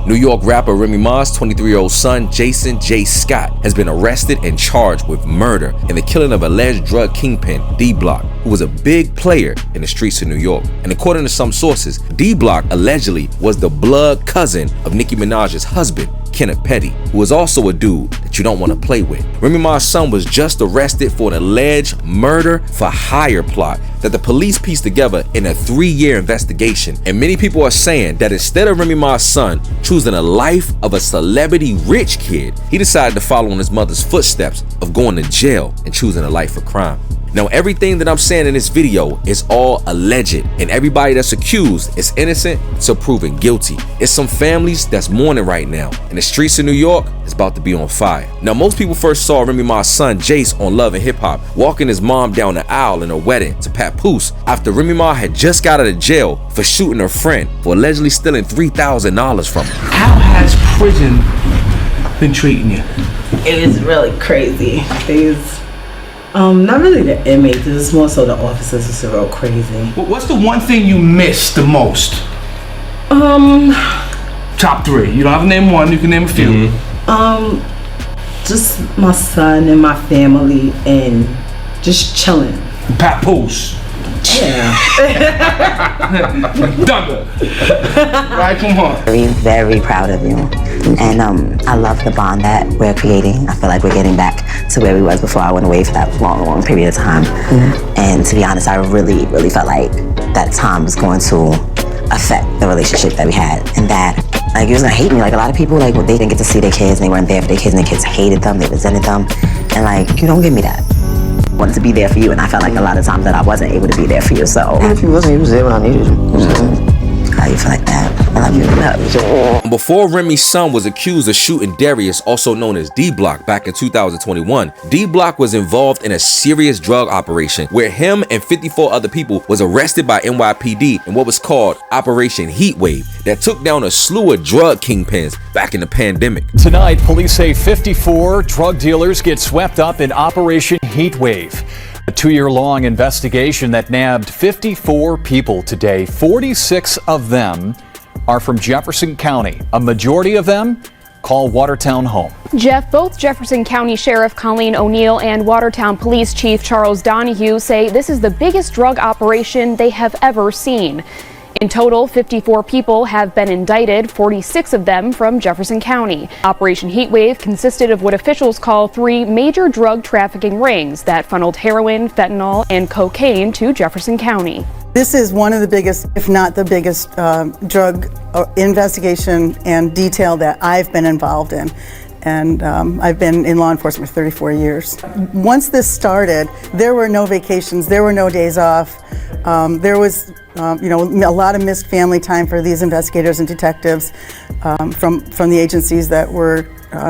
New York rapper Remy Ma's 23-year-old son, Jace Scott, has been arrested and charged with murder in the killing of alleged drug kingpin DBlock, who was a big player in the streets of New York. And according to some sources, DBlock allegedly was the blood cousin of Nicki Minaj's husband, Kenneth, who was also a dude that you don't want to play with. Remy Ma's son was just arrested for an alleged murder for hire plot that the police pieced together in a 3-year investigation. And many people are saying that instead of Remy Ma's son choosing a life of a celebrity rich kid, he decided to follow in his mother's footsteps of going to jail and choosing a life of crime. Now, everything that I'm saying in this video is all alleged, and everybody that's accused is innocent till proven guilty. It's some families that's mourning right now, and the streets of New York is about to be on fire. Now, most people first saw Remy Ma's son Jace on Love and Hip Hop walking his mom down the aisle in her wedding to PURPOUSES after Remy Ma had just got out of jail for shooting her friend for allegedly stealing $3,000 from her. How has prison been treating you? It is really crazy. Not really the inmates, it's more so the officers. It's real crazy. What's the one thing you miss the most? Top 3. You don't have to name one, you can name a few. Just my son and my family and just chilling. PURPOUSES. Yeah. Thunder. Right, come on. Very, very proud of you. And I love the bond that we're creating. I feel like we're getting back to where we was before I went away for that long period of time. And to be honest, I really, really felt like that time was going to affect the relationship that we had. And that, like, you was gonna hate me. Like, a lot of people, like, well, they didn't get to see their kids and they weren't there for their kids and their kids hated them, they resented them. And, like, you don't give me that. I wanted to be there for you, and I felt like a lot of times that I wasn't able to be there for you, so. If you wasn't, you was there when I needed you. How you feel like that? I love you. Before Remy's son was accused of shooting Darius, also known as DBlock, back in 2021, DBlock was involved in a serious drug operation where him and 54 other people was arrested by NYPD in what was called Operation Heatwave that took down a slew of drug kingpins back in the pandemic. Tonight, police say 54 drug dealers get swept up in Operation Heatwave. A 2-year-long investigation that nabbed 54 people today. 46 of them are from Jefferson County. A majority of them call Watertown home. Jeff, both Jefferson County Sheriff Colleen O'Neill and Watertown Police Chief Charles Donahue say this is the biggest drug operation they have ever seen. In total, 54 people have been indicted, 46 of them from Jefferson County. Operation Heatwave consisted of what officials call 3 major drug trafficking rings that funneled heroin, fentanyl, and cocaine to Jefferson County. This is one of the biggest, if not the biggest, drug investigation and detail that I've been involved in. And I've been in law enforcement for 34 years. Once this started, there were no vacations, there were no days off. There was a lot of missed family time for these investigators and detectives from the agencies that were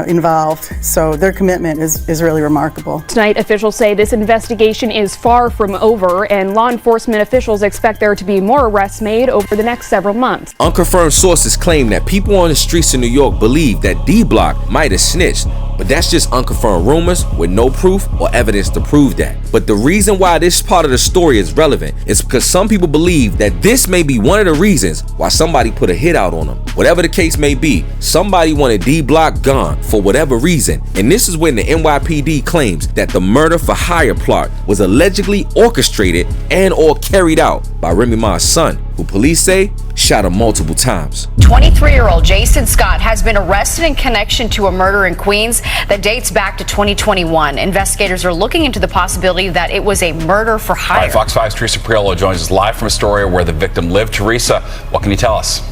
involved. So their commitment is really remarkable. Tonight, officials say this investigation is far from over, and law enforcement officials expect there to be more arrests made over the next several months. Unconfirmed sources claim that people on the streets of New York believe that DBlock might have snitched, but that's just unconfirmed rumors with no proof or evidence to prove that. But the reason why this part of the story is relevant is because some people believe that this may be one of the reasons why somebody put a hit out on them. Whatever the case may be, somebody wanted DBlock gone for whatever reason, and this is when the NYPD claims that the murder for hire plot was allegedly orchestrated and or carried out by Remy Ma's son, who police say shot him multiple times. 23-year-old Jace Scott has been arrested in connection to a murder in Queens that dates back to 2021. Investigators are looking into the possibility that it was a murder for hire. All right, Fox 5's Teresa Priolo joins us live from Astoria where the victim lived. Teresa, what can you tell us?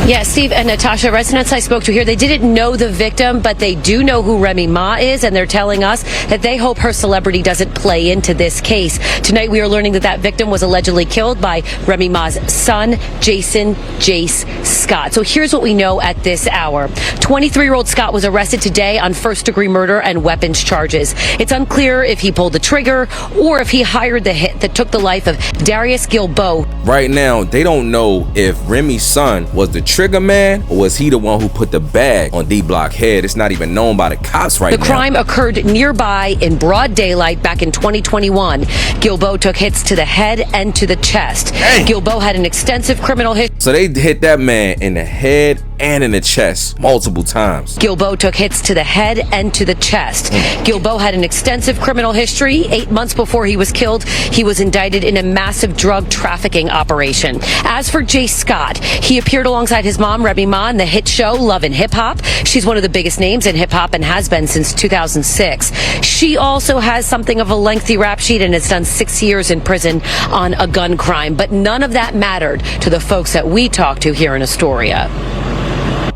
Yeah, Steve and Natasha, residents I spoke to here, they didn't know the victim, but they do know who Remy Ma is, and they're telling us that they hope her celebrity doesn't play into this case. Tonight, we are learning that that victim was allegedly killed by Remy Ma's son, Jace Scott. So here's what we know at this hour. 23-year-old Scott was arrested today on first-degree murder and weapons charges. It's unclear if he pulled the trigger or if he hired the hit that took the life of Darius Gilbo. Right now, they don't know if Remy's son was the trigger man, or was he the one who put the bag on DBlock's head? It's not even known by the cops right now. The crime occurred nearby in broad daylight back in 2021. Gilbo took hits to the head and to the chest. Dang. Gilbo had an extensive criminal history. So they hit that man in the head and in the chest multiple times. Gilbo took hits to the head and to the chest. Gilbo had an extensive criminal history. 8 months before he was killed, he was indicted in a massive drug trafficking operation. As for Jace Scott, he appeared alongside his mom, Remy Ma, in the hit show Love and Hip Hop. She's one of the biggest names in hip hop and has been since 2006. She also has something of a lengthy rap sheet and has done 6 years in prison on a gun crime. But none of that mattered to the folks that we talked to here in Astoria.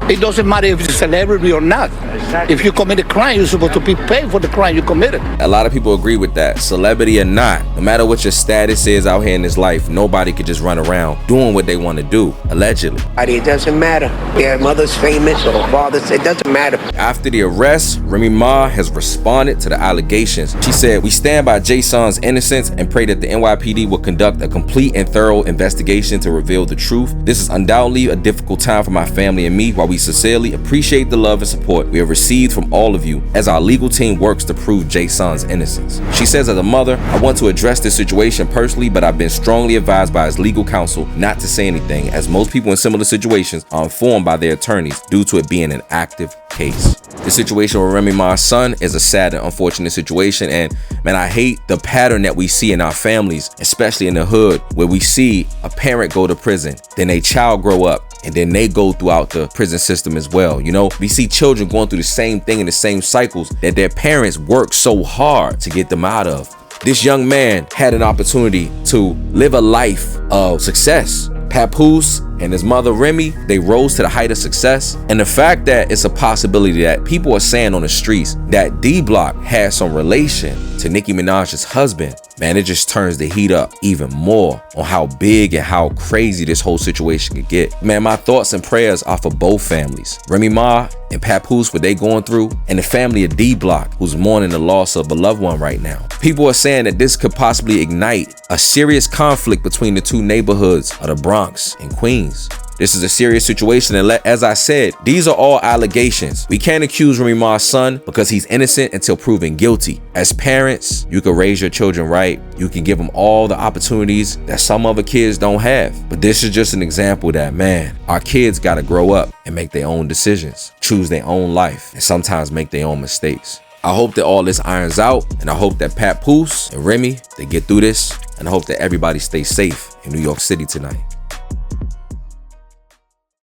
It doesn't matter if you're a celebrity or not. If you commit a crime, you're supposed to be paid for the crime you committed. A lot of people agree with that. Celebrity or not, no matter what your status is out here in this life, nobody could just run around doing what they want to do, allegedly. It doesn't matter. Their mother's famous or father's, it doesn't matter. After the arrest, Remy Ma has responded to the allegations. She said, "We stand by Jason's innocence and pray that the NYPD will conduct a complete and thorough investigation to reveal the truth. This is undoubtedly a difficult time for my family and me. While we sincerely appreciate the love and support we have received from all of you as our legal team works to prove Jason's innocence." She says, "As a mother, I want to address this situation personally, but I've been strongly advised by his legal counsel not to say anything, as most people in similar situations are informed by their attorneys due to it being an active case." The situation with Remy Ma's son is a sad and unfortunate situation, and man, I hate the pattern that we see in our families, especially in the hood, where we see a parent go to prison, then a child grow up, and then they go throughout the prison system as well. You know, we see children going through the same thing in the same cycles that their parents work so hard to get them out of. This young man had an opportunity to live a life of success. Papoose and his mother Remy, they rose to the height of success. And the fact that it's a possibility that people are saying on the streets that DBlock has some relation to Nicki Minaj's husband, man, it just turns the heat up even more on how big and how crazy this whole situation could get. Man, my thoughts and prayers are for both families. Remy Ma and Papoose, what they going through, and the family of DBlock, who's mourning the loss of a loved one right now. People are saying that this could possibly ignite a serious conflict between the two neighborhoods of the Bronx and Queens. This is a serious situation, and as I said, these are all allegations. We can't accuse Remy Ma's son because he's innocent until proven guilty. As parents, you can raise your children right. You can give them all the opportunities that some other kids don't have. But this is just an example that, man, our kids gotta grow up and make their own decisions, choose their own life, and sometimes make their own mistakes. I hope that all this irons out, and I hope that Papoose and Remy, they get through this, and I hope that everybody stays safe in New York City tonight.